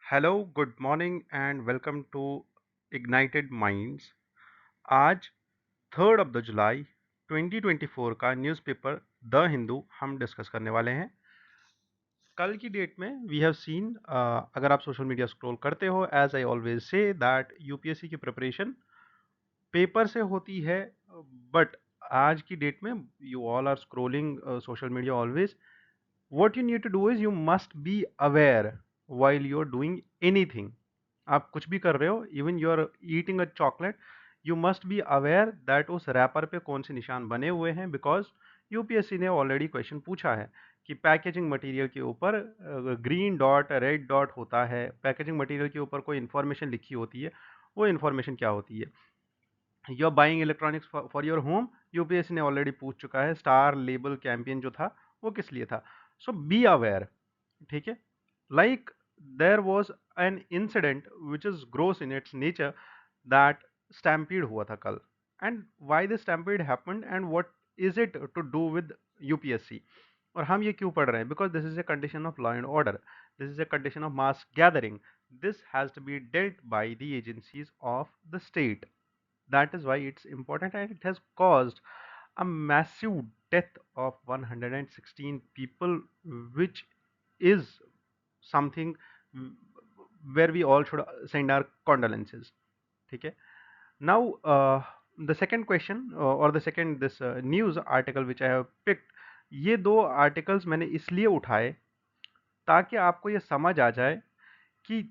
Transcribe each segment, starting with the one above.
Hello, good morning and welcome to ignited minds. आज 3rd of the जुलाई 2024 का newspaper the Hindu हम discuss करने वाले हैं। कल की डेट में वी हैव सीन, अगर आप सोशल मीडिया स्क्रॉल करते हो, as I always say that UPSC की प्रिपरेशन पेपर से होती है, बट आज की डेट में you all are scrolling social media always. What you need to do is you must be aware while you're doing anything. आप कुछ भी कर रहे हो, even you are eating a chocolate, you must be aware that उस wrapper पे कौन से निशान बने हुए हैं, बिकॉज यूपीएससी ने ऑलरेडी क्वेश्चन पूछा है कि पैकेजिंग मटेरियल के ऊपर ग्रीन डॉट रेड डॉट होता है, पैकेजिंग मटेरियल के ऊपर कोई इन्फॉर्मेशन लिखी होती है, वो इन्फॉर्मेशन क्या होती है. You are buying electronics for your home, UPSC ने ऑलरेडी पूछ चुका है. स्टार लेबल कैंपेन जो था वो किस लिए था. So be aware. ठीक है. Like there was an incident which is gross in its nature, that stampede हुआ था कल. And why this stampede happened and what is it to do with UPSC. और हम ये क्यों पढ़ रहे हैं? Because this is a condition of law and order, this is a condition of mass gathering. This has to be dealt by the agencies of the state. That is why it's important, and it has caused a massive death of 116 people, which is something where we all should send our condolences. ठीक है. Now, the second question, or the second this news article which I have picked, ये दो articles मैंने इसलिए उठाए ताकि आपको ये समझ आ जाए कि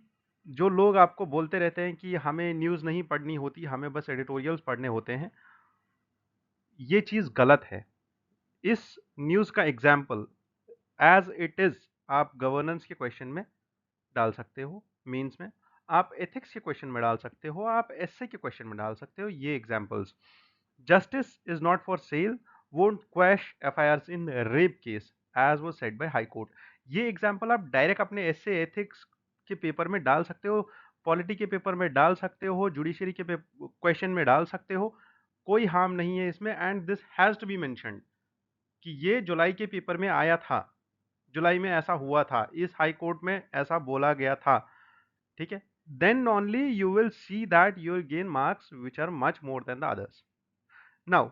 जो लोग आपको बोलते रहते हैं कि हमें न्यूज़ नहीं पढ़नी होती, हमें बस एडिटोरियल्स पढ़ने होते हैं, ये चीज़ गलत है. इस न्यूज़ का एग्जाम्पल एज इट इज़ आप गवर्नेंस के क्वेश्चन में डाल सकते हो, मेंस में आप एथिक्स के क्वेश्चन में डाल सकते हो, आप एसए के क्वेश्चन में डाल सकते हो. ये examples, justice is not for sale, won't quash FIRs in rape case as was said by high court. ये एग्जाम्पल आप डायरेक्ट अपने एसए एथिक्स के पेपर में डाल सकते हो, पॉलिटी के पेपर में डाल सकते हो, जुडिशरी के क्वेश्चन में डाल सकते हो. कोई हार्म नहीं है इसमें. And this has to be mentioned कि ये जुलाई के पेपर में आया था, जुलाई में ऐसा हुआ था, इस हाई कोर्ट में ऐसा बोला गया था. ठीक है. Then only you will see that you will gain marks which are much more than the others. Now,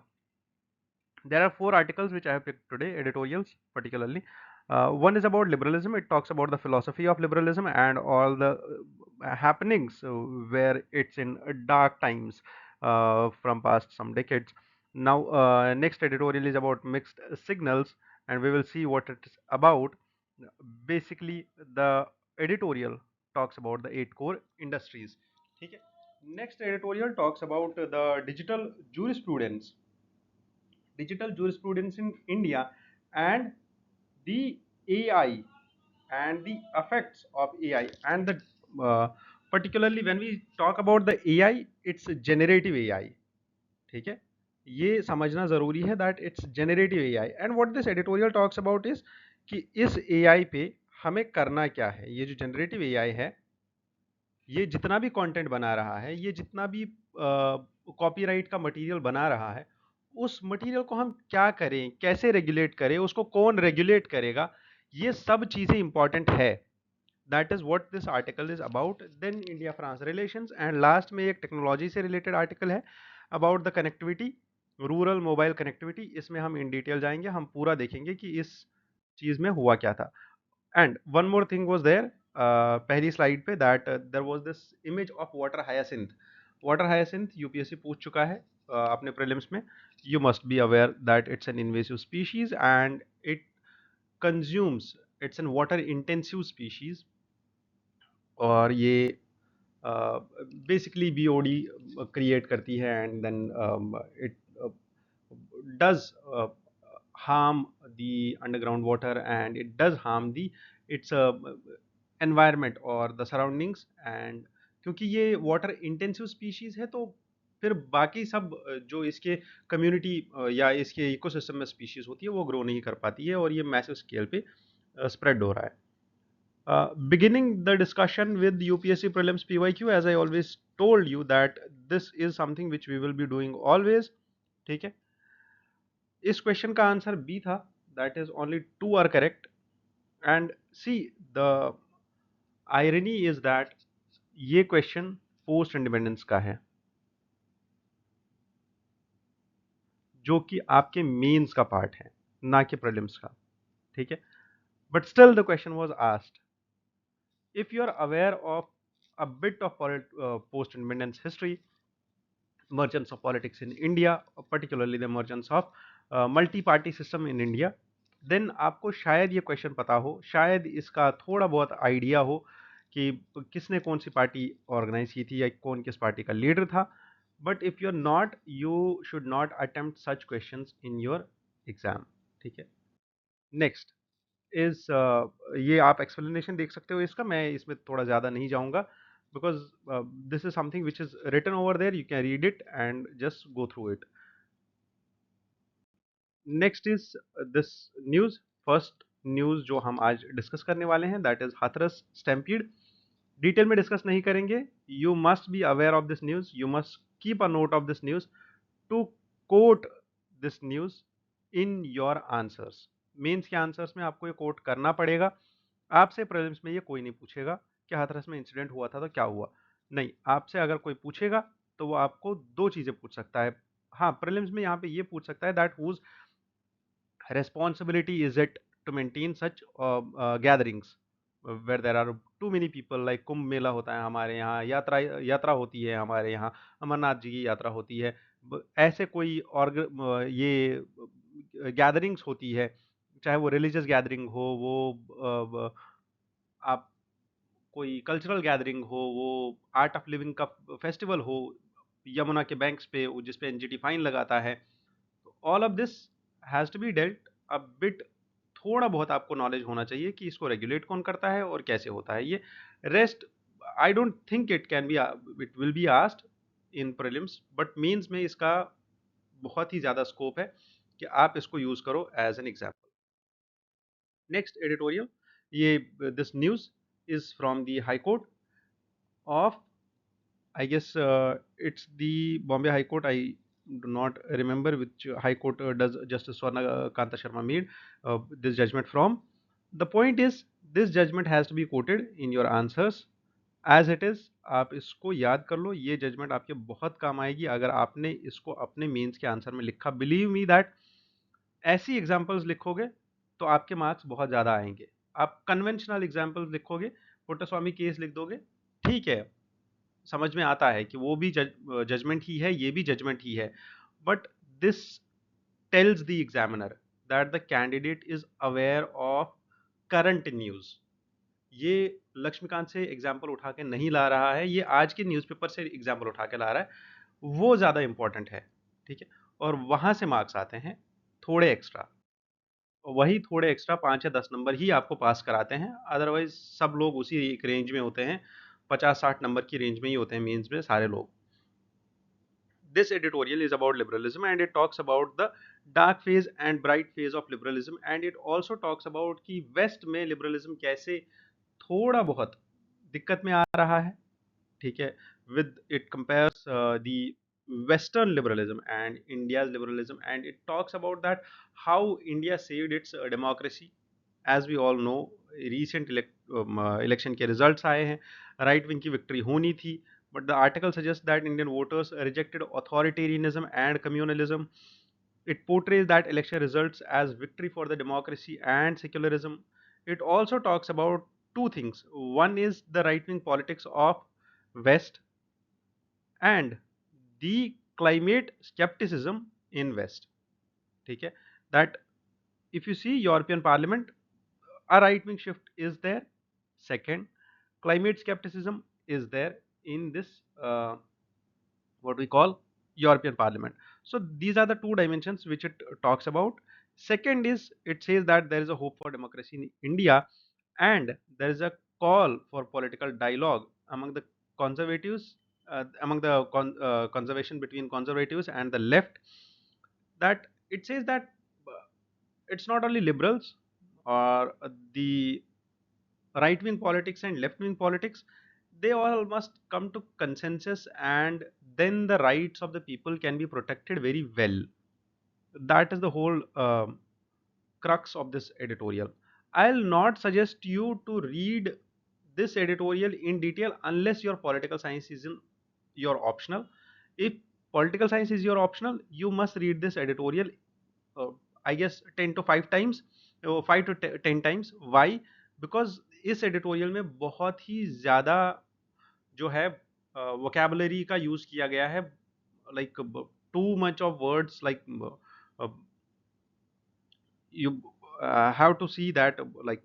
there are four articles which I have picked today, editorials particularly. One is about liberalism. It talks about the philosophy of liberalism and all the happenings where it's in dark times from past some decades. Now, next editorial is about mixed signals, and we will see what it's about. Basically, the editorial talks about the 8 core industries. ठीक है. Next editorial talks about the digital jurisprudence in India, and the AI and the effects of AI, and the particularly when we talk about the AI, it's generative AI. ठीक है. ये समझना ज़रूरी है that it's generative AI. And what this editorial talks about is कि इस AI पे हमें करना क्या है. ये जो जनरेटिव एआई है, ये जितना भी कंटेंट बना रहा है, ये जितना भी कॉपीराइट का मटेरियल बना रहा है, उस मटेरियल को हम क्या करें, कैसे रेगुलेट करें, उसको कौन रेगुलेट करेगा, ये सब चीज़ें इंपॉर्टेंट है. That is what this article is about. Then India France relations, and last में एक टेक्नोलॉजी से रिलेटेड आर्टिकल है about the connectivity, rural mobile connectivity. इसमें हम इन डिटेल जाएंगे, हम पूरा देखेंगे कि इस चीज़ में हुआ क्या था. And one more thing was there, पहली स्लाइड पे, that there was this image of water hyacinth. Water hyacinth UPSC पूछ चुका है अपने प्रीलिम्स में. You must be aware that it's an invasive species and it consumes, it's an water intensive species. और ये basically BOD create करती है, and then it does harm the underground water, and it does harm the its environment or the surroundings. And क्योंकि ये water intensive species है, तो फिर बाकी सब जो इसके कम्युनिटी या इसके इकोसिस्टम में स्पीशीज होती है, वो ग्रो नहीं कर पाती है, और ये मैसिव स्केल पे स्प्रेड हो रहा है. Beginning the discussion with UPSC prelims PYQ, as I always told you that this is something which we will be doing always. ठीक है. इस क्वेश्चन का आंसर बी था, that is only 2 are correct. And see the irony is that ये question post independence का है, जो कि आपके मेंस का पार्ट है, ना कि प्रीलिम्स का। ठीक है, but still the question was asked, if you are aware of a bit of post independence history, emergence of politics in India, particularly the emergence of multi-party system in India, then आपको शायद ये question पता हो, शायद इसका थोड़ा बहुत idea हो कि किसने कौन सी पार्टी ऑर्गेनाइज की थी या कौन किस पार्टी का लीडर था। But if you are not, you should not attempt such questions in your exam. ठीक है, नेक्स्ट इज ये आप एक्सप्लेनेशन देख सकते हो इसका, मैं इसमें थोड़ा ज़्यादा नहीं जाऊंगा, because this is something which is written over there, you can read it and just go through it. Next is this news, first news जो हम आज डिस्कस करने वाले हैं, that is Hathras stampede. Detail में डिस्कस नहीं करेंगे, you must be aware of this news, you must keep a note of this news to quote this news in your answers. Mains के आंसर्स में आपको ये कोट करना पड़ेगा। आपसे प्रीलिम्स में ये कोई नहीं पूछेगा कि हाथरस में इंसिडेंट हुआ था तो क्या हुआ, नहीं, आपसे अगर कोई पूछेगा तो वो आपको दो चीज़ें पूछ सकता है। हाँ, प्रीलिम्स में यहाँ पे ये पूछ सकता है that whose responsibility is it to maintain such gatherings where there are too many people, like Kumbh Mela होता है हमारे यहाँ, यात्रा यात्रा होती है हमारे यहाँ, अमरनाथ जी की यात्रा होती है, ऐसे कोई ये गैदरिंग्स होती है, चाहे वो रिलीजियस गैदरिंग हो, वो आप कोई कल्चरल गैदरिंग हो, वो आर्ट ऑफ लिविंग का फेस्टिवल हो यमुना के बैंक्स पे जिस पे एनजीटी फाइन लगाता है, all of this has to be dealt a bit. थोड़ा बहुत आपको नॉलेज होना चाहिए कि इसको रेगुलेट कौन करता है और कैसे होता है ये। Rest I don't think it can be, it will be asked in prelims, but mains में इसका बहुत ही ज़्यादा स्कोप है कि आप इसको यूज़ करो as an example. Next editorial, ये this news is from the high court of, I guess it's the Bombay High Court. I do not remember which High Court does Justice Swarna Kanta Sharma made this judgment from. The point is, this judgment has to be quoted in your answers as it is. आप इसको याद कर लो, ये judgement आपके बहुत काम आएगी अगर आपने इसको अपने मेंस के आंसर में लिखा। बिलीव मी दैट ऐसी एग्जाम्पल्स लिखोगे तो आपके मार्क्स बहुत ज़्यादा आएंगे। आप कन्वेंशनल एग्जाम्पल्स लिखोगे, पुट्टस्वामी केस लिख दोगे, ठीक है, समझ में आता है कि वो भी जजमेंट ही है, ये भी जजमेंट ही है, but this tells the examiner that the candidate is aware of current news. ये लक्ष्मीकांत से एग्जाम्पल उठा के नहीं ला रहा है, ये आज के न्यूज़पेपर से एग्जाम्पल उठा के ला रहा है, वो ज़्यादा इंपॉर्टेंट है। ठीक है, और वहाँ से मार्क्स आते हैं थोड़े एक्स्ट्रा, वही थोड़े एक्स्ट्रा 5 या 10 नंबर ही आपको पास कराते हैं, अदरवाइज सब लोग उसी एक रेंज में होते हैं, 50-60 नंबर की रेंज में ही होते हैं मेंस में सारे लोग। This editorial is about liberalism and it talks about the dark phase and bright phase of liberalism, and it also talks about कि वेस्ट में लिबरलिज्म कैसे थोड़ा बहुत दिक्कत में आ रहा है। ठीक है, with it compares the western liberalism and India's liberalism, and it talks about that how India saved its democracy. as we all know, recent election के results आए हैं, right wing की victory होनी थी, but the article suggests that Indian voters rejected authoritarianism and communalism. It portrays that election results as victory for the democracy and secularism. It also talks about two things. One is the right wing politics of West and the climate skepticism in West. ठीक है, that if you see European Parliament, a right wing shift is there. Second, climate skepticism is there in this what we call European Parliament. So these are the two dimensions which it talks about. Second is, it says that there is a hope for democracy in India and there is a call for political dialogue among the conservatives, among the conservation between conservatives and the left. That it says that it's not only liberals or the right wing politics and left wing politics, they all must come to consensus and then the rights of the people can be protected very well. That is the whole crux of this editorial. I'll not suggest you to read this editorial in detail unless your political science is in your optional. If political science is your optional, you must read this editorial, uh, I guess 10 to 5 times, 5 to 10 times. Why? Because इस editorial में बहुत ही ज़्यादा जो है vocabulary का use किया गया है, like too much of words, like you have to see that, like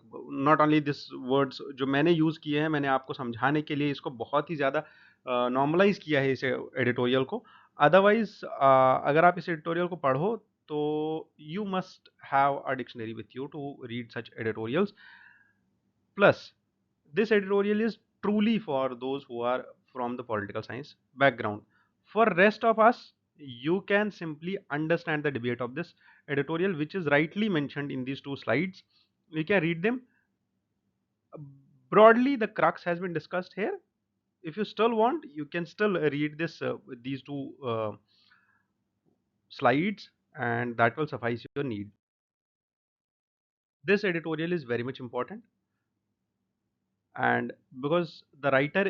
not only this words जो मैंने यूज़ किए हैं, मैंने आपको समझाने के लिए इसको बहुत ही ज़्यादा नॉर्मलाइज किया है इस एडिटोरियल को। अदरवाइज अगर आप इस एडिटोरियल को पढ़ो तो you must have a dictionary with you to read such editorials. Plus, this editorial is truly for those who are from the political science background. For rest of us, you can simply understand the debate of this editorial, which is rightly mentioned in these two slides. We can read them. Broadly, the crux has been discussed here. If you still want, you can still read this these two slides, and that will suffice your need. This editorial is very much important, and because the writer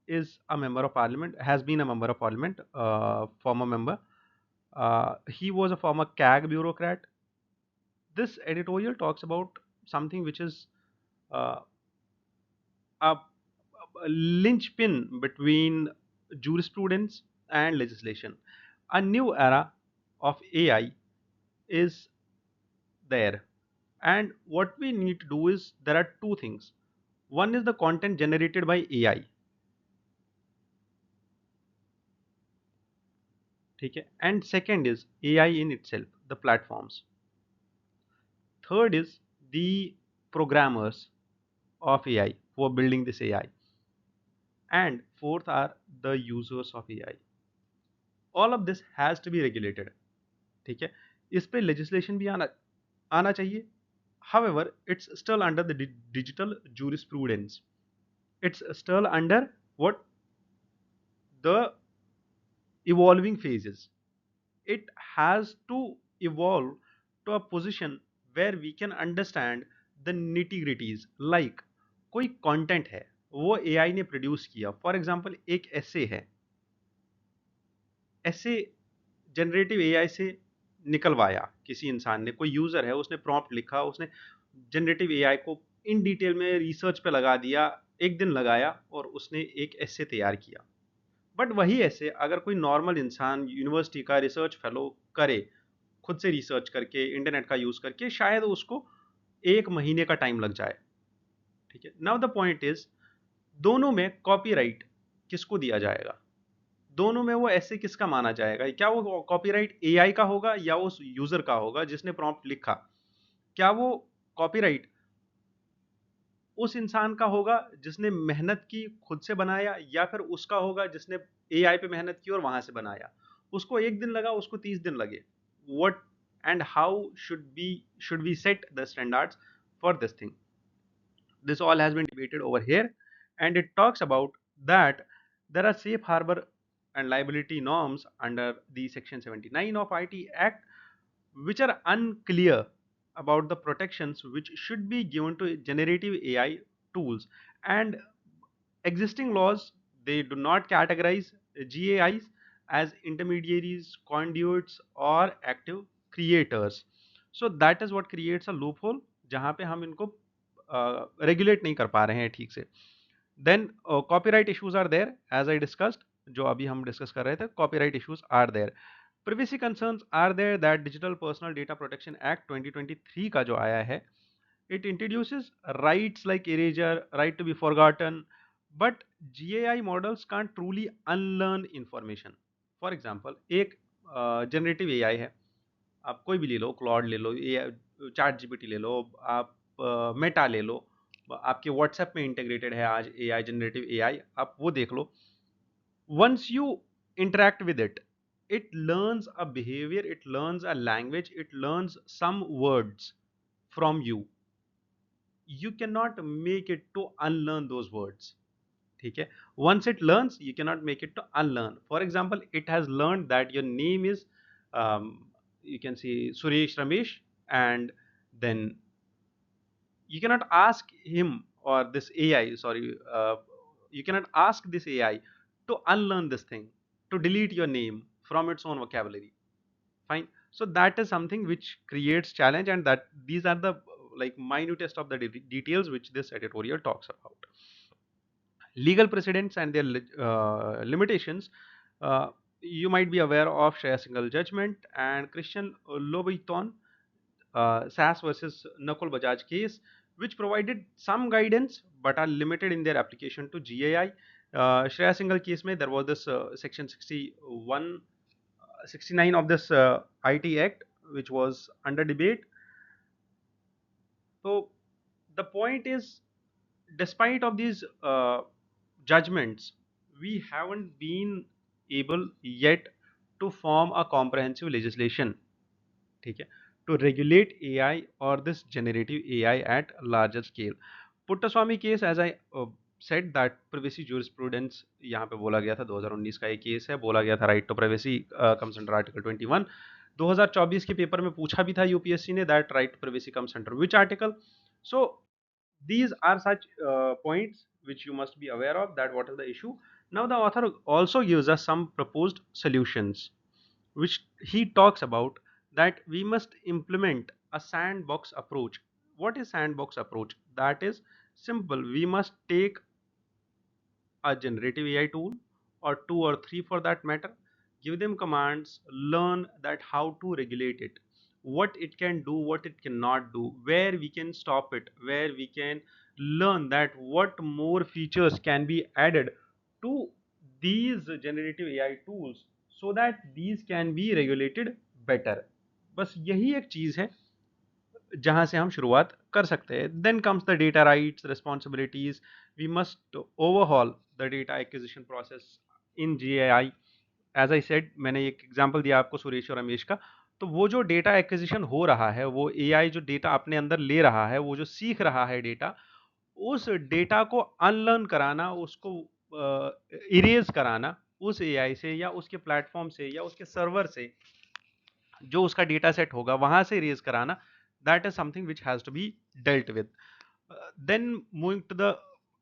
is a member of parliament, has been a member of parliament, former member. He was a former CAG bureaucrat. This editorial talks about something which is uh, a linchpin between jurisprudence and legislation. A new era of AI is there. And what we need to do is, there are two things. One is the content generated by AI. ठीक है, and second is AI in itself, the platforms. Third is the programmers of AI who are building this AI. And fourth are the users of AI. All of this has to be regulated. ठीक है, इस पे legislation भी आना चाहिए. However, it's still under the digital jurisprudence. It's still under what? The evolving phases. It has to evolve to a position where we can understand the nitty gritties, like कोई content है, वो AI ने produce किया, for example एक ऐसे है, ऐसे generative AI से निकलवाया किसी इंसान ने, कोई यूजर है, उसने प्रॉम्प्ट लिखा, उसने जनरेटिव एआई को इन डिटेल में रिसर्च पे लगा दिया, एक दिन लगाया और उसने एक ऐसे तैयार किया। बट वही ऐसे अगर कोई नॉर्मल इंसान यूनिवर्सिटी का रिसर्च फेलो करे, खुद से रिसर्च करके, इंटरनेट का यूज़ करके, शायद उसको 1 महीने का टाइम लग जाए। ठीक है, नाउ द पॉइंट इज, दोनों में कॉपीराइट किसको दिया जाएगा? दोनों में वो ऐसे किसका माना जाएगा? क्या वो कॉपीराइट एआई का होगा या उस यूजर का होगा जिसने प्रॉम्प्ट लिखा? क्या वो कॉपीराइट उस इंसान का होगा जिसने मेहनत की, खुद से बनाया, या फिर उसका होगा जिसने एआई पे मेहनत की और वहां से बनाया? उसको 1 दिन लगा, उसको 30 दिन लगे। What and how should we set the standards for this thing? This all has been debated over here, and it talks about that there are safe harbor and liability norms under the section 79 of IT Act, which are unclear about the protections which should be given to generative AI tools. And existing laws, they do not categorize GAIs as intermediaries, conduits, or active creators. So that is what creates a loophole जहाँ पे हम इनको regulate नहीं कर पा रहे हैं ठीक से. Then copyright issues are there, as I discussed. जो अभी हम डिस्कस कर रहे थे, copyright issues are there. Privacy concerns are there that Digital Personal Data Protection Act 2023 का जो आया है, it introduces rights like erasure, right to be forgotten, but GAI models can't truly unlearn information. For example, एक generative AI है, आप कोई भी ले लो, क्लॉड ले लो, चैट जीपीटी ले लो, आप मेटा ले लो, आपके व्हाट्सएप में इंटीग्रेटेड है आज एआई, जनरेटिव एआई, आप वो देख लो. Once you interact with it, it learns a behavior, it learns a language, it learns some words from you. You cannot make it to unlearn those words. ठीक है, once it learns, you cannot make it to unlearn. For example, it has learned that your name is, um, you can see Suresh Ramesh, and then you cannot ask him or this AI, sorry, you cannot ask this AI to unlearn this thing, to delete your name from its own vocabulary. Fine. So that is something which creates challenge, and that these are the like minutest of the details which this editorial talks about. Legal precedents and their limitations. Uh, you might be aware of Shreya Singhal judgment and Christian Louboutin SAS versus Nakul Bajaj case, which provided some guidance but are limited in their application to GAI. Shreya Singhal case mein there was this section 61, 69 of this IT Act which was under debate. So the point is, despite of these judgments, we haven't been able yet to form a comprehensive legislation, ठीक है, to regulate AI or this generative AI at larger scale. Puttaswamy case, as I said, that privacy jurisprudence यहाँ पे बोला गया था, 2019 का एक case है, बोला गया था right to privacy comes under article 21. 2024 के पेपर में पूछा भी था यूपीएससी ने that right to privacy comes under which article. So these are such points which you must be aware of, that what is the issue. Now the author also gives us some proposed solutions which he talks about, that we must implement a sandbox approach. What is sandbox approach? That is simple. We must take a generative AI tool, or two or three for that matter, give them commands, learn that how to regulate it, what it can do, what it cannot do, where we can stop it, where we can learn that what more features can be added to these generative AI tools, so that these can be regulated better. बस यही एक चीज है जहाँ से हम शुरुआत कर सकते हैं. Then comes the data rights responsibilities. We must overhaul the data acquisition process in GAI. As I said, मैंने एक एग्जांपल दिया आपको सुरेश और रमेश का. तो वो जो डेटा एक्विजिशन हो रहा है, वो AI जो डेटा अपने अंदर ले रहा है, वो जो सीख रहा है डेटा, उस डेटा को अनलर्न कराना, उसको इरेज कराना उस AI से या उसके प्लेटफॉर्म से या उसके सर्वर से, जो उसका डेटा सेट होगा वहां से रेज कराना, that is something which has to be dealt with. Then moving to the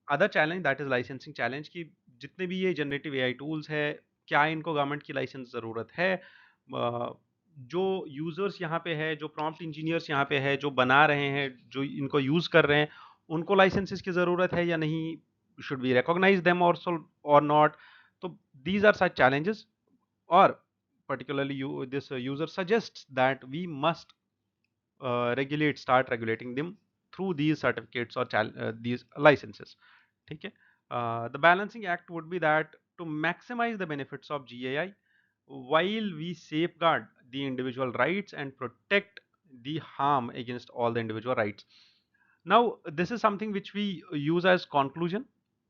other challenge, that is licensing challenge, कि जितने भी ये जनरेटिव AI टूल्स है, क्या इनको गवर्नमेंट की लाइसेंस ज़रूरत है. जो यूजर्स यहाँ पे है, जो प्रॉम्प्ट इंजीनियर्स यहाँ पे है, जो बना रहे हैं, जो इनको यूज कर रहे हैं, उनको लाइसेंसेस की ज़रूरत है या नहीं, शुड वी रिकॉग्नाइज देम और नॉट. तो these are such challenges. Or particularly this user suggests that we must start regulating them through these certificates or these licenses. ठीक है. The balancing act would be that to maximize the benefits of GAI while we safeguard the individual rights and protect the harm against all the individual rights. Now this is something which we use as conclusion,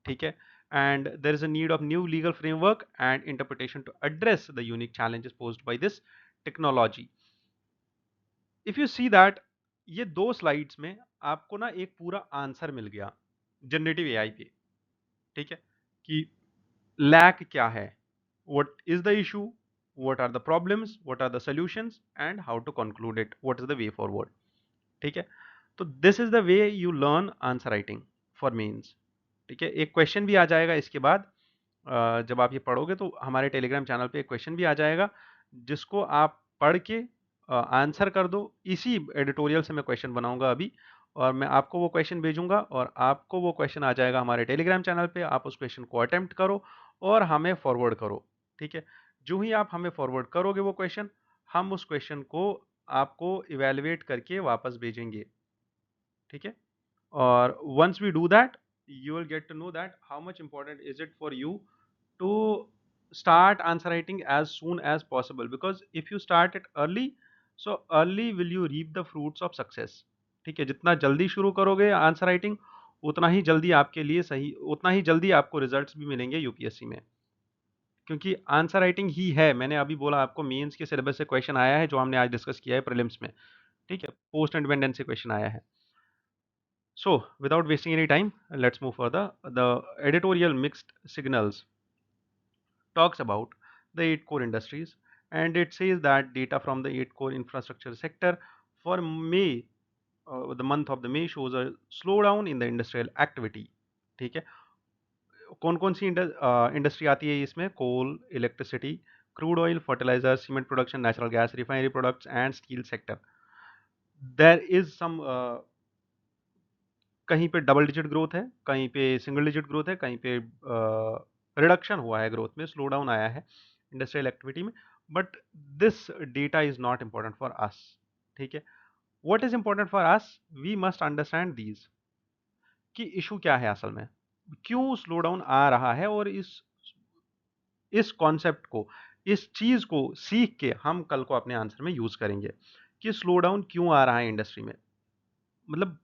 ठीक है, and there is a need of new legal framework and interpretation to address the unique challenges posed by this technology. If you see that, ये दो slides में आपको ना एक पूरा answer मिल गया जनरेटिव एआई पे, ठीक है, कि लैक क्या है, what is the issue, what are the problems, what are the solutions and how to conclude it, what is the way forward. ठीक है. तो this is the way you learn answer writing for mains. ठीक है. एक question भी आ जाएगा इसके बाद. जब आप ये पढ़ोगे तो हमारे टेलीग्राम चैनल पे एक क्वेश्चन भी आ जाएगा, जिसको आप पढ़ के आंसर कर दो. इसी एडिटोरियल से मैं क्वेश्चन बनाऊंगा अभी, और मैं आपको वो क्वेश्चन भेजूंगा, और आपको वो क्वेश्चन आ जाएगा हमारे टेलीग्राम चैनल पे. आप उस क्वेश्चन को अटेम्प्ट करो और हमें फॉरवर्ड करो. ठीक है. जो ही आप हमें फॉरवर्ड करोगे वो क्वेश्चन, हम उस क्वेश्चन को आपको इवेलुएट करके वापस भेजेंगे. ठीक है. और once we do that, you will get to know that how much important is it for you to start answer writing as soon as possible, because if you start it early, so early will you reap the fruits of success. ठीक है. जितना जल्दी शुरू करोगे answer writing, उतना ही जल्दी आपके लिए सही, उतना ही जल्दी आपको रिजल्ट्स भी मिलेंगे यूपीएससी में, क्योंकि आंसर राइटिंग ही है. मैंने अभी बोला आपको, मेंस के सिलेबस से क्वेश्चन आया है जो हमने आज डिस्कस किया है प्रीलिम्स में. ठीक है. पोस्ट इंडिपेंडेंस से क्वेश्चन आया है. So, without wasting any time, let's move further. The editorial Mixed Signals talks about the 8 core industries, and it says that data from the 8 core infrastructure sector for May the month of the May shows a slowdown in the industrial activity. ठीक है, कौन कौन सी industry आती है इसमें? Coal, electricity, crude oil, fertiliser, cement production, natural gas, refinery products and steel sector. There is some, कहीं पे डबल डिजिट ग्रोथ है, कहीं पे सिंगल डिजिट ग्रोथ है, कहीं पे रिडक्शन हुआ है ग्रोथ में, स्लो डाउन आया है इंडस्ट्रियल एक्टिविटी में। But this data is not important for us. ठीक है, what is important for us? We must understand these कि इशू क्या है असल में, क्यों स्लो डाउन आ रहा है, और इस कॉन्सेप्ट को, इस चीज को सीख के हम कल को अपने आंसर में यूज करेंगे कि स्लो डाउन क्यों आ रहा है इंडस्ट्री में। मतलब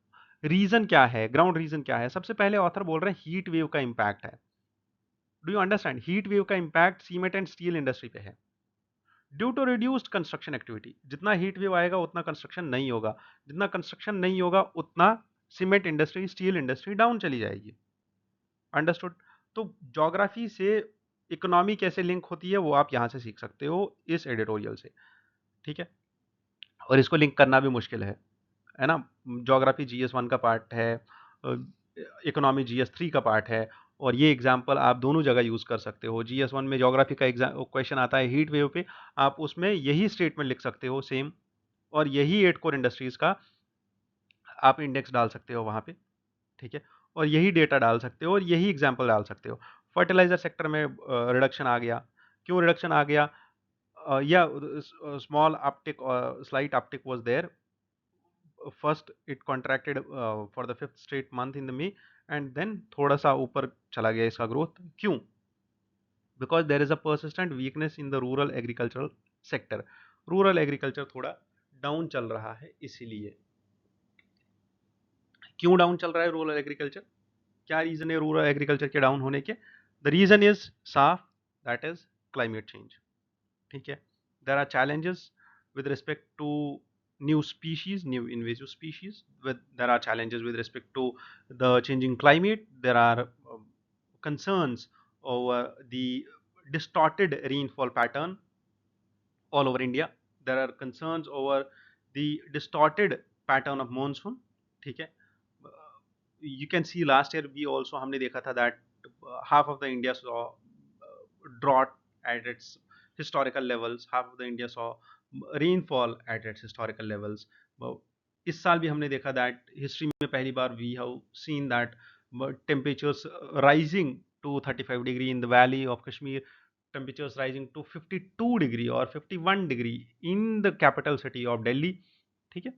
रीजन क्या है, ग्राउंड रीजन क्या है? सबसे पहले ऑथर बोल रहे हैं हीट वेव का इंपैक्ट है। Do you understand? Heat wave का impact cement and steel industry पे है due to reduced construction activity. जितना हीट वेव आएगा उतना कंस्ट्रक्शन नहीं होगा, जितना कंस्ट्रक्शन नहीं होगा उतना cement industry, steel industry down चली जाएगी। अंडरस्टूड? तो ज्योग्राफी से इकोनॉमी कैसे लिंक होती है वो आप यहां से सीख सकते हो इस एडिटोरियल से। ठीक है, और इसको लिंक करना भी मुश्किल है ना? ज्योग्राफी GS1 का पार्ट है, इकोनॉमी GS3 का पार्ट है, और ये एग्जाम्पल आप दोनों जगह यूज कर सकते हो। GS1 में ज्योग्राफी का एग्जाम क्वेश्चन आता है हीट वेव पे, आप उसमें यही स्टेटमेंट लिख सकते हो सेम, और यही 8 कोर इंडस्ट्रीज का आप इंडेक्स डाल सकते हो वहां पे। ठीक है, और यही डेटा डाल सकते हो और यही एग्जाम्पल डाल सकते हो। फर्टिलाइजर सेक्टर में रिडक्शन आ गया, क्यों रिडक्शन आ गया? या small uptick, slight uptick was there. First it contracted for the 5th straight month in the May, and then थोड़ा सा ऊपर चला गया इसका ग्रोथ। क्यों? Because there is a persistent weakness in the rural agricultural sector. Rural agriculture थोड़ा down चल रहा है, इसीलिए। क्यों डाउन चल रहा है रूरल एग्रीकल्चर? क्या रीजन है रूरल एग्रीकल्चर के डाउन होने के? द रीजन इज साफ, दैट इज क्लाइमेट चेंज। ठीक है, there are challenges with respect to new species, new invasive species, there are challenges with respect to the changing climate. There are concerns over the distorted rainfall pattern all over India. There are concerns over the distorted pattern of monsoon. ठीक है, you can see last year we also हमने देखा था that half of the India saw drought at its historical levels, half of the India saw rainfall at its historical levels. इस साल भी हमने देखा that history में पहली बार we have seen that temperatures rising to 35 degree in the valley of Kashmir, temperatures rising to 52 degree or 51 degree in the capital city of Delhi. ठीक है,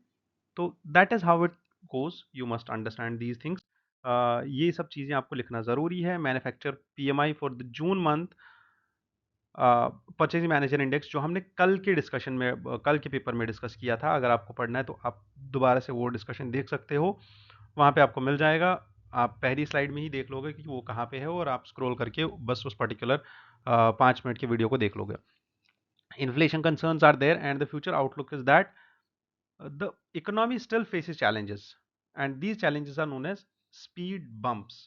तो that is how it goes, you must understand these things. ये सब चीज़ें आपको लिखना ज़रूरी है। Manufacture PMI for the June month, purchasing manager index जो हमने कल के डिस्कशन में, कल के पेपर में डिस्कस किया था, अगर आपको पढ़ना है तो आप दोबारा से वो डिस्कशन देख सकते हो, वहाँ पे आपको मिल जाएगा। आप पहली स्लाइड में ही देख लोगे कि वो कहाँ पे है, और आप स्क्रॉल करके बस उस पर्टिकुलर 5 मिनट के वीडियो को देख लोगे। Inflation concerns are there and the future outlook is that the economy still faces challenges and these challenges are known as speed bumps।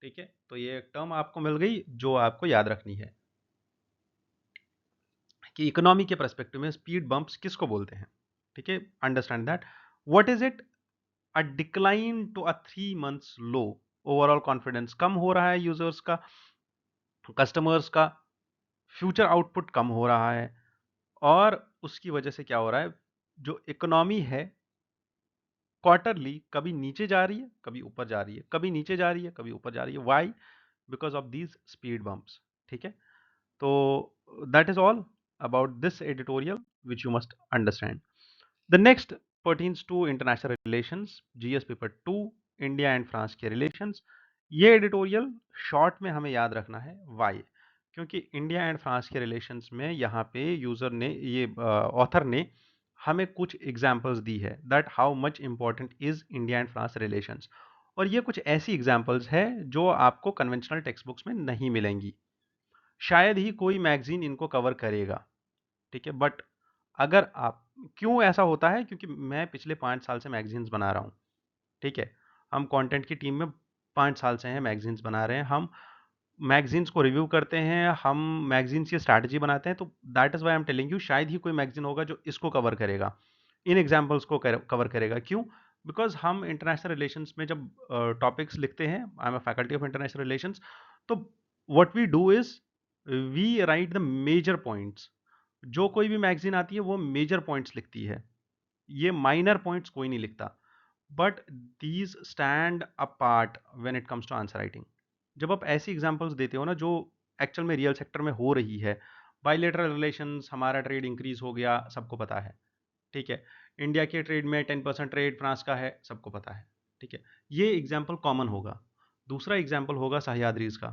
ठीक है, तो ये एक टर्म आपको मिल गई जो आपको याद रखनी है कि इकोनॉमी के परस्पेक्टिव में स्पीड बम्प्स किसको बोलते हैं। ठीक है, understand that. What is it? A decline to a 3 months low. Overall confidence कम हो रहा है यूजर्स का, कस्टमर्स का, फ्यूचर आउटपुट कम हो रहा है, और उसकी वजह से क्या हो रहा है? जो इकोनॉमी है क्वार्टरली कभी नीचे जा रही है, कभी ऊपर जा रही है, कभी नीचे जा रही है, कभी ऊपर जा रही है। Why? Because of these speed bumps. ठीक है, तो that is all about this editorial which you must understand. The next pertains to international relations, GS paper 2, India and France के रिलेशंस। ये एडिटोरियल शॉर्ट में हमें याद रखना है। वाई? क्योंकि इंडिया एंड फ्रांस के रिलेशंस में यहाँ पे यूजर ने, ये ऑथर ने हमें कुछ एग्जाम्पल्स दी है that how much important is India and France relations, और ये कुछ ऐसी एग्जाम्पल्स है जो आपको कन्वेंशनल टेक्स्ट बुक्स में नहीं मिलेंगी। शायद ही कोई मैगजीन इनको कवर करेगा। ठीक है, बट अगर आप, क्यों ऐसा होता है? क्योंकि मैं पिछले 5 साल से मैगजीन्स बना रहा हूँ। ठीक है, हम कंटेंट की टीम में 5 साल से हैं, मैगजीन्स बना रहे हैं, हम मैगजीन्स को रिव्यू करते हैं, हम मैगजीन्स की स्ट्रैटेजी बनाते हैं। तो that is why I am telling you, शायद ही कोई मैगजीन होगा जो इसको कवर करेगा, इन एग्जाम्पल्स को कवर करेगा। क्यों? बिकॉज हम इंटरनेशनल रिलेशंस में जब टॉपिक्स लिखते हैं, I am a faculty of international relations, तो what we do is we write the major points. जो कोई भी मैगजीन आती है वो मेजर पॉइंट्स लिखती है, ये माइनर पॉइंट्स कोई नहीं लिखता। But these stand apart when it comes to answer writing. जब आप ऐसी एग्जांपल्स देते हो ना जो एक्चुअल में रियल सेक्टर में हो रही है, बायलेटरल रिलेशंस, हमारा ट्रेड इंक्रीज हो गया, सबको पता है, ठीक है। इंडिया के ट्रेड में 10% ट्रेड फ्रांस का है, सबको पता है, ठीक है। ये एग्जाम्पल कॉमन होगा। दूसरा एग्जाम्पल होगा सह्याद्रीज का।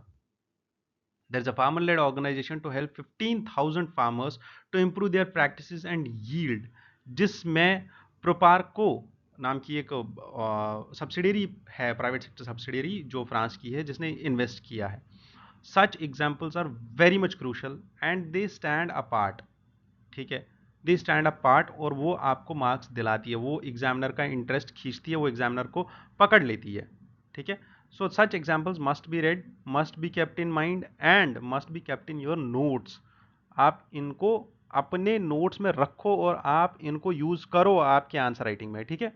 There is a farmer led organisation to help 15,000 farmers to improve their practices and yield, जिसमें प्रोपार्को नाम की एक सब्सिडियरी है, प्राइवेट सेक्टर सब्सिडियरी जो फ्रांस की है, जिसने इन्वेस्ट किया है। Such examples are very much crucial and they stand apart, ठीक है। दे स्टैंड अप पार्ट, और वो आपको मार्क्स दिलाती है, वो एग्जामिनर का इंटरेस्ट खींचती है, वो एग्जामिनर को पकड़ लेती है, ठीक है। So such examples must be read, must be kept in mind and must be kept in your notes. आप इनको अपने नोट्स में रखो और आप इनको यूज करो आपके आंसर राइटिंग में, ठीक है।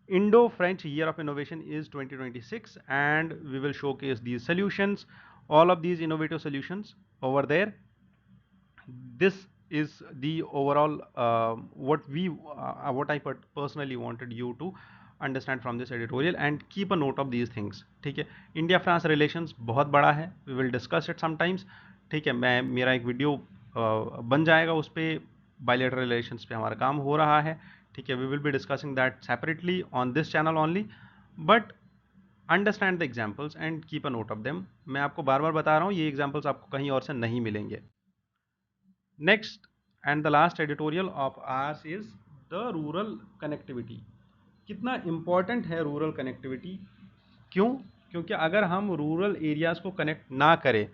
Indo French Year of Innovation is 2026, and we will showcase these solutions, all of these innovative solutions over there. This is the overall what I personally wanted you to understand from this editorial, and keep a note of these things, ठीक है। India France relations बहुत बड़ा है, we will discuss it sometimes, ठीक है। मैं मेरा एक वीडियो बन जाएगा उस पर, बायलेटरल रिलेशंस पे हमारा काम हो रहा है, ठीक है। We will be discussing that separately on this channel only, but understand the examples and keep a note of them. मैं आपको बार बार बता रहा हूँ, ये एग्जाम्पल्स आपको कहीं और से नहीं मिलेंगे। Next and the last editorial of ours is the rural connectivity. कितना important है रूरल कनेक्टिविटी? क्यों? क्योंकि अगर हम रूरल एरियाज को कनेक्ट ना करें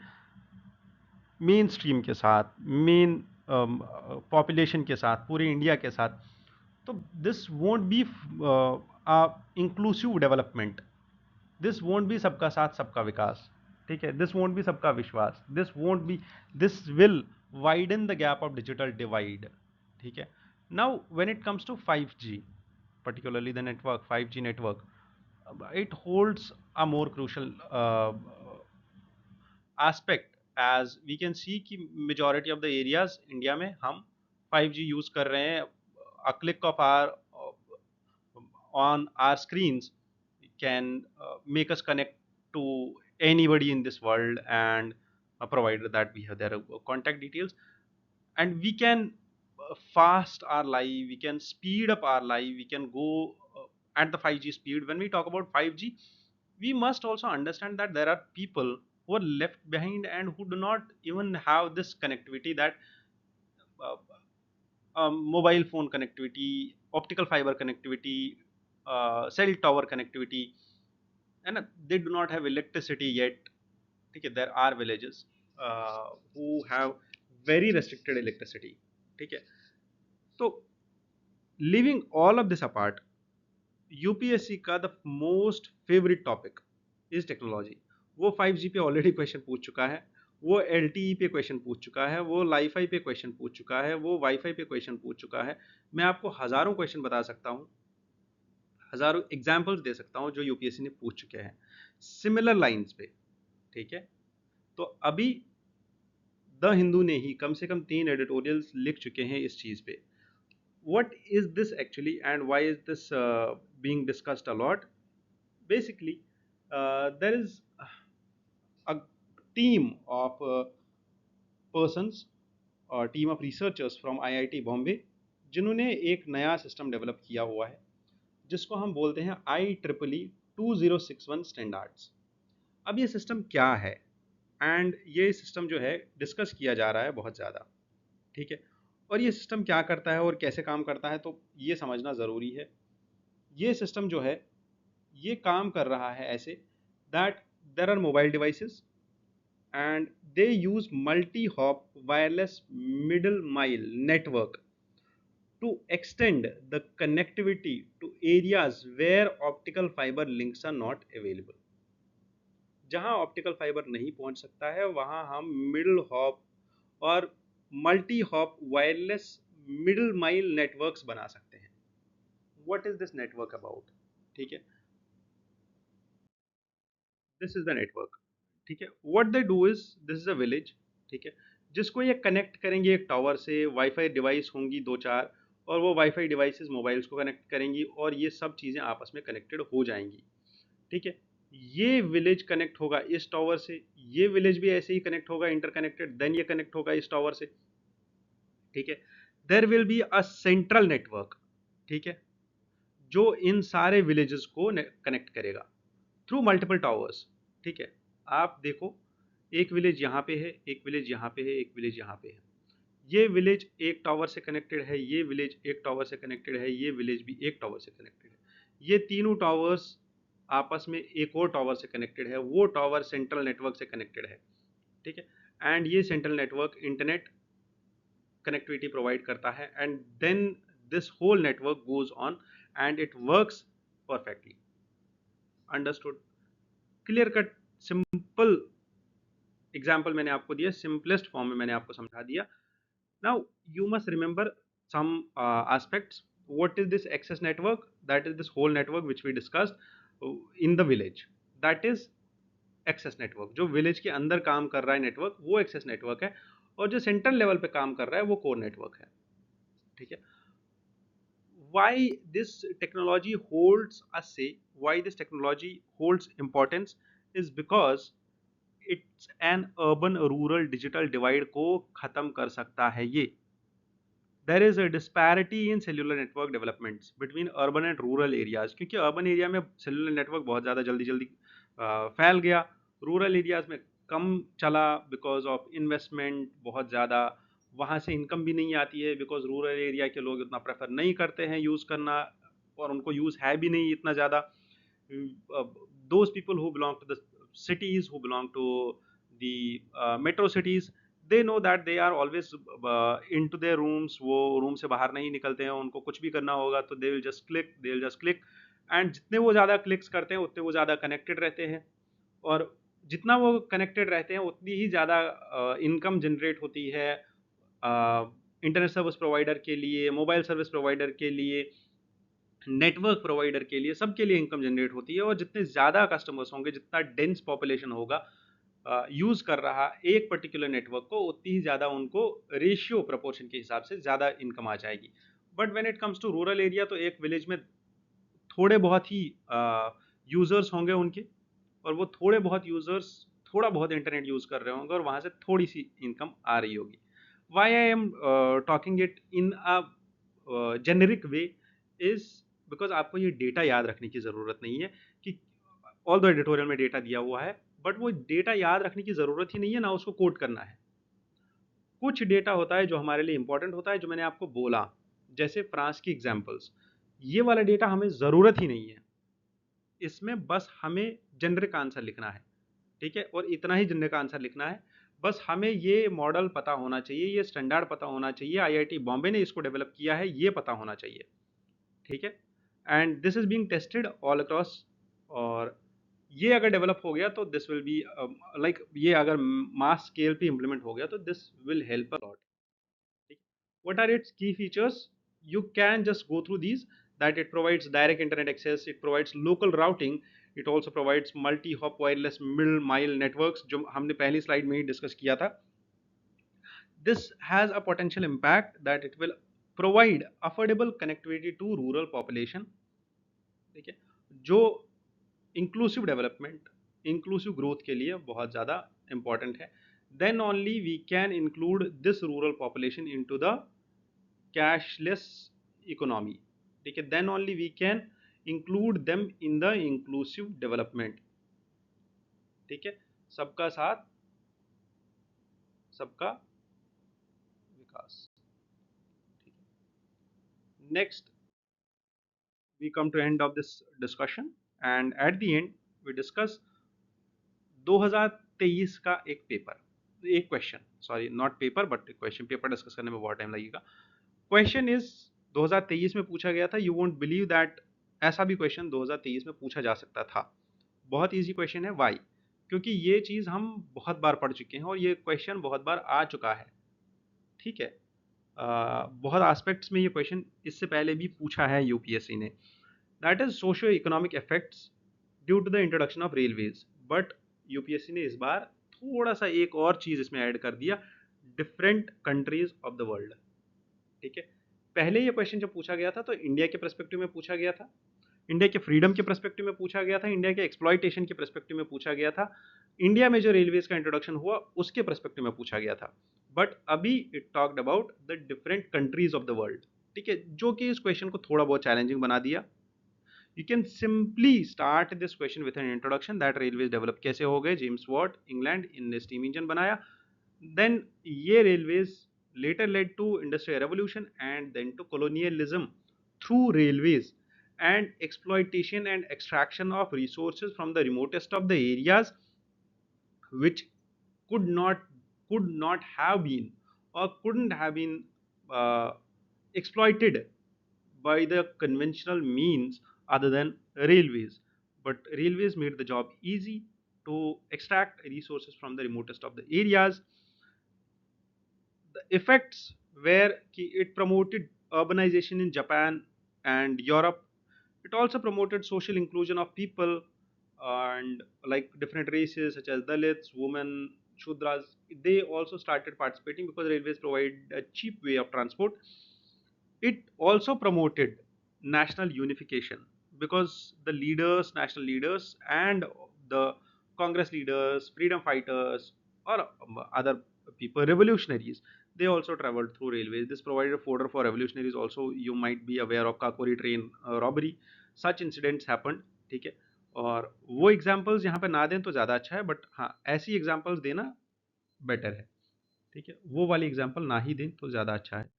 मेन स्ट्रीम के साथ, मेन पॉपुलेशन के साथ, पूरे इंडिया के साथ, तो this won't B inclusive development, this won't be सबका साथ सबका विकास, ठीक है। दिस वोंट बी सबका विश्वास, this won't be, this will widen the gap of digital divide, ठीक है। Now when it comes to 5G, particularly the network 5G network, it holds a more crucial aspect, as we can see कि majority of the areas India में हम 5G use कर रहे हैं। a click of our on our screens can make us connect to anybody in this world, and provided that we have their contact details, and we can fast our life, we can speed up our life, we can go at the 5G speed. When we talk about 5G, we must also understand that there are people who are left behind and who do not even have this connectivity, that uh, mobile phone connectivity, optical fiber connectivity, cell tower connectivity, and they do not have electricity yet. Okay, there are villages who have very restricted electricity. Okay, so leaving all of this apart, UPSC का the most favourite topic is technology. वो 5G पे already question पूछ चुका है, वो LTE पे question पूछ चुका है, वो लाईफाई पे क्वेश्चन पूछ चुका है, वो वाईफाई पे क्वेश्चन पूछ चुका है। मैं आपको हज़ारों क्वेश्चन बता सकता हूँ, हज़ारों एग्जाम्पल्स दे सकता हूँ जो यूपीएससी ने पूछ चुके हैं सिमिलर लाइंस पे, ठीक है। तो अभी द हिंदू ने ही कम से कम 3 एडिटोरियल्स लिख चुके हैं इस चीज़ पे। What is this actually, and why is this being discussed a lot? Basically, there is a team of persons, or team of researchers from IIT Bombay, जिन्होंने एक नया सिस्टम डेवलप किया हुआ है जिसको हम बोलते हैं IEEE 2061 स्टैंडर्ड्स। अब ये सिस्टम क्या है, एंड ये सिस्टम जो है डिस्कस किया जा रहा है बहुत ज़्यादा, ठीक है। और ये सिस्टम क्या करता है और कैसे काम करता है, तो ये समझना ज़रूरी है। ये सिस्टम जो है ये काम कर रहा है ऐसे, that there are mobile devices and they use multi-hop wireless middle mile network to extend the connectivity to areas where optical fiber links are not available. जहां ऑप्टिकल फाइबर नहीं पहुंच सकता है वहां हम मिडल हॉप और multi hop wireless middle mile networks बना सकते हैं। What is this network about, ठीक है, दिस इज द नेटवर्क, ठीक है। What they do is, this is a village, ठीक है, जिसको ये कनेक्ट करेंगे एक टावर से, वाईफाई डिवाइस होंगी दो चार, और वो वाईफाई डिवाइसेस मोबाइल्स को कनेक्ट करेंगी और ये सब चीज़ें आपस में कनेक्टेड हो जाएंगी, ठीक है। ये विलेज कनेक्ट होगा इस टावर से, ये विलेज भी ऐसे ही कनेक्ट होगा इंटरकनेक्टेड, देन ये कनेक्ट होगा इस टावर से, ठीक है। There will be a central network, ठीक है, जो इन सारे विलेजेस को कनेक्ट करेगा थ्रू मल्टीपल टावर्स, ठीक है। आप देखो, एक विलेज यहाँ पे है, एक विलेज यहाँ पे है, एक विलेज यहाँ पे है, ये विलेज एक टावर से कनेक्टेड है, ये विलेज एक टावर से कनेक्टेड है, ये विलेज भी एक टावर से कनेक्टेड है, ये तीनों टावर्स आपस में एक और टावर से कनेक्टेड है, वो टावर सेंट्रल नेटवर्क से कनेक्टेड है, ठीक है। एंड ये central network internet connectivity provide करता है, and then this whole network goes on and it works perfectly. Understood? Clear cut, simple example मैंने आपको दिया, सिंपलेस्ट फॉर्म में मैंने आपको समझा दिया। Now you must remember some aspects. What is this access network? That is this whole network which we discussed in the village. That is access network. जो village के अंदर काम कर रहा है नेटवर्क, वो access network है, और जो सेंट्रल लेवल पे काम कर रहा है वो कोर नेटवर्क है, ठीक है। Why this technology holds a say, why this technology holds importance, is because it's an urban rural digital divide को खत्म कर सकता है ये। There is a disparity in cellular network developments between urban and rural areas, क्योंकि urban area में cellular network बहुत ज़्यादा जल्दी जल्दी फैल गया, rural areas में कम चला because of investment बहुत ज़्यादा, वहाँ से इनकम भी नहीं आती है बिकॉज रूरल एरिया के लोग इतना प्रेफर नहीं करते हैं यूज़ करना, और उनको यूज़ है भी नहीं इतना ज़्यादा। Those people who belong to the cities, who belong to the metro cities, they know that they are always into their rooms, वो रूम से बाहर नहीं निकलते हैं, उनको कुछ भी करना होगा तो they will just click, and जितने वो ज़्यादा क्लिक्स करते हैं उतने वो ज़्यादा कनेक्टेड रहते हैं, और जितना वो कनेक्टेड रहते हैं उतनी ही ज़्यादा इनकम जनरेट होती है इंटरनेट सर्विस प्रोवाइडर के लिए, मोबाइल सर्विस प्रोवाइडर के लिए, नेटवर्क प्रोवाइडर के लिए, सबके लिए इनकम जनरेट होती है। और जितने ज़्यादा कस्टमर्स होंगे, जितना डेंस पॉपुलेशन होगा यूज़ कर रहा एक पर्टिकुलर नेटवर्क को, उतनी ही ज़्यादा उनको रेशियो प्रपोर्शन के हिसाब से ज़्यादा इनकम आ जाएगी। But when it comes to rural area, तो एक विलेज में थोड़े बहुत ही यूज़र्स होंगे उनके, और वो थोड़े बहुत यूज़र्स थोड़ा बहुत इंटरनेट यूज़ कर रहे होंगे, और वहाँ से थोड़ी सी इनकम आ रही होगी। Why I am talking it in a generic way is because आपको ये डेटा याद रखने की ज़रूरत नहीं है कि ऑल द एडिटोरियल में डेटा दिया हुआ है, बट वो डेटा याद रखने की ज़रूरत ही नहीं है ना उसको कोट करना है। कुछ डेटा होता है जो हमारे लिए इंपॉर्टेंट होता है, जो मैंने आपको बोला, जैसे फ्रांस की एग्जांपल्स, ये वाला डेटा हमें ज़रूरत ही नहीं है, इसमें बस हमें जेनरिक आंसर लिखना है, ठीक है, और इतना ही जेनरिक आंसर लिखना है। बस हमें ये मॉडल पता होना चाहिए, ये स्टैंडर्ड पता होना चाहिए, आईआईटी बॉम्बे ने इसको डेवलप किया है, ये पता होना चाहिए, ठीक है। And this is being tested all across, और ये अगर डेवलप हो गया तो दिस विल बी लाइक, ये अगर मास स्केल पे इम्प्लीमेंट हो गया तो this will help a lot. What are its key features? You can just go through these, that it provides direct internet access, it provides local routing, it also provides multi-hop wireless middle mile networks, जो हमने पहली slide में ही discuss किया था। This has a potential impact that it will provide affordable connectivity to rural population, ठीक है, जो inclusive development, inclusive growth के लिए बहुत ज़्यादा इंपॉर्टेंट है। Then only we can include this rural population into the cashless economy, ठीक है, then only we can include them in the inclusive development, ठीक है। सबका साथ, सबका विकास, ठीक है। Next we come to end of this discussion, and at the end we discuss 2023 का एक पेपर, एक question, sorry not paper but question, paper discuss करने में बहुत टाइम लगेगा। क्वेश्चन इज 2023 में पूछा गया था, यू वोंट बिलीव दैट ऐसा भी क्वेश्चन 2023 में पूछा जा सकता था। बहुत इजी क्वेश्चन है, वाई? क्योंकि ये चीज़ हम बहुत बार पढ़ चुके हैं और ये क्वेश्चन बहुत बार आ चुका है, ठीक है। बहुत एस्पेक्ट्स में ये क्वेश्चन इससे पहले भी पूछा है यूपीएससी ने। That is socio economic effects due to the introduction of railways. But UPSC ने इस बार थोड़ा सा एक और चीज इसमें ऐड कर दिया, different countries of the world. ठीक है, पहले ये क्वेश्चन जब पूछा गया था तो इंडिया के पर्सपेक्टिव में पूछा गया था, इंडिया के फ्रीडम के पर्सपेक्टिव में पूछा गया था, इंडिया के एक्सप्लॉयटेशन के पर्सपेक्टिव में पूछा गया था, इंडिया में जो रेलवेज का इंट्रोडक्शन हुआ उसके पर्सपेक्टिव में पूछा गया था। बट अभी it talked about the different countries of the world. ठीक है, जो कि इस क्वेश्चन को थोड़ा बहुत चैलेंजिंग बना दिया। You can simply start this question with an introduction that railways develop कैसे हो गए, James Watt England in steam engine बनाया, देन ये railways later led to industrial revolution and then to colonialism through railways and exploitation and extraction of resources from the remotest of the areas which could not could not have been or couldn't have been uh, exploited by the conventional means other than railways. But railways made the job easy to extract resources from the remotest of the areas. The effects were it promoted urbanization in Japan and Europe. It also promoted social inclusion of people and like different races such as Dalits, women, Shudras. They also started participating because railways provide a cheap way of transport. It also promoted national unification because the leaders, national leaders, and the Congress leaders, freedom fighters, or other people, revolutionaries, they also traveled through railways. This provided a fodder for revolutionaries. Also, you might be aware of Kakori train robbery. Such incidents happened. ठीक है, और वो examples यहाँ पे ना दें तो ज़्यादा अच्छा है, बट हाँ ऐसी एग्जाम्पल्स देना बेटर है। ठीक है, वो वाली एग्जाम्पल ना ही दें तो ज़्यादा अच्छा है।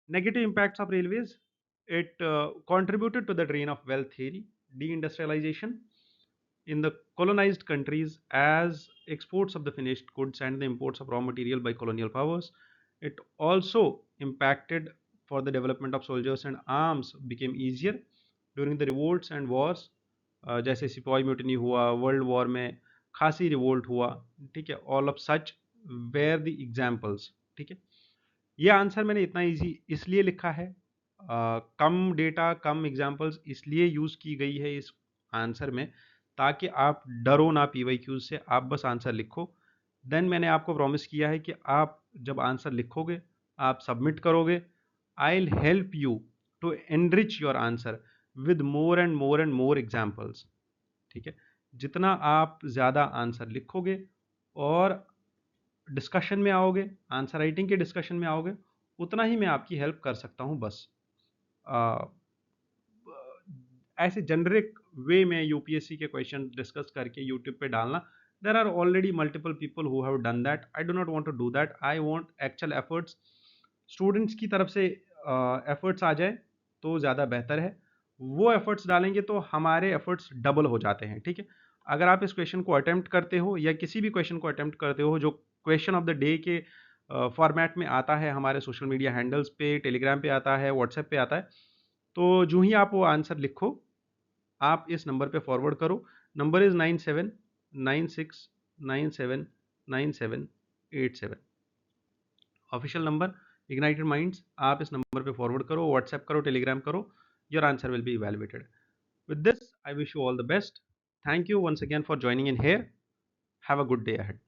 Negative impacts of railways. It contributed to the drain of wealth theory, deindustrialization in the colonized countries as exports of the finished goods and the imports of raw material by colonial powers. It also impacted for the development of soldiers and arms became easier during the revolts and wars. जैसे सिपाही mutiny हुआ, world war में खासी revolt हुआ। ठीक है, all of such were the examples. ठीक है, ये आंसर मैंने इतना इजी इसलिए लिखा है, कम डेटा कम एग्जांपल्स इसलिए यूज़ की गई है इस आंसर में ताकि आप डरो ना पीवाई क्यूज से, आप बस आंसर लिखो। देन मैंने आपको प्रॉमिस किया है कि आप जब आंसर लिखोगे, आप सबमिट करोगे, I will help you to enrich your answer with more and more examples. ठीक है, जितना आप ज़्यादा आंसर लिखोगे और डिस्कशन में आओगे, आंसर राइटिंग के डिस्कशन में आओगे, उतना ही मैं आपकी हेल्प कर सकता हूँ बस। आ, ऐसे जेनरिक वे में यूपीएससी के क्वेश्चन डिस्कस करके यूट्यूब पे डालना, there are already multiple people who have done that. I do not want to do that. I want actual efforts students की तरफ से, एफर्ट्स आ जाए तो ज़्यादा बेहतर है। वो एफर्ट्स डालेंगे तो हमारे एफर्ट्स डबल हो जाते हैं। ठीक है, अगर आप इस क्वेश्चन को अटेम्प्ट करते हो या किसी भी क्वेश्चन को अटेम्प्ट करते हो जो क्वेश्चन ऑफ द डे के फॉर्मेट में आता है, हमारे सोशल मीडिया हैंडल्स पे, टेलीग्राम पे आता है, व्हाट्सएप पे आता है, तो जो ही आप वो आंसर लिखो, आप इस नंबर पे फॉरवर्ड करो। Number is 9796979787। Official number ignited minds. आप इस नंबर पे फॉरवर्ड करो, व्हाट्सएप करो, टेलीग्राम करो, your answer will be evaluated. With this, I wish you all the best. Thank you once again for joining in here. Have a good day ahead.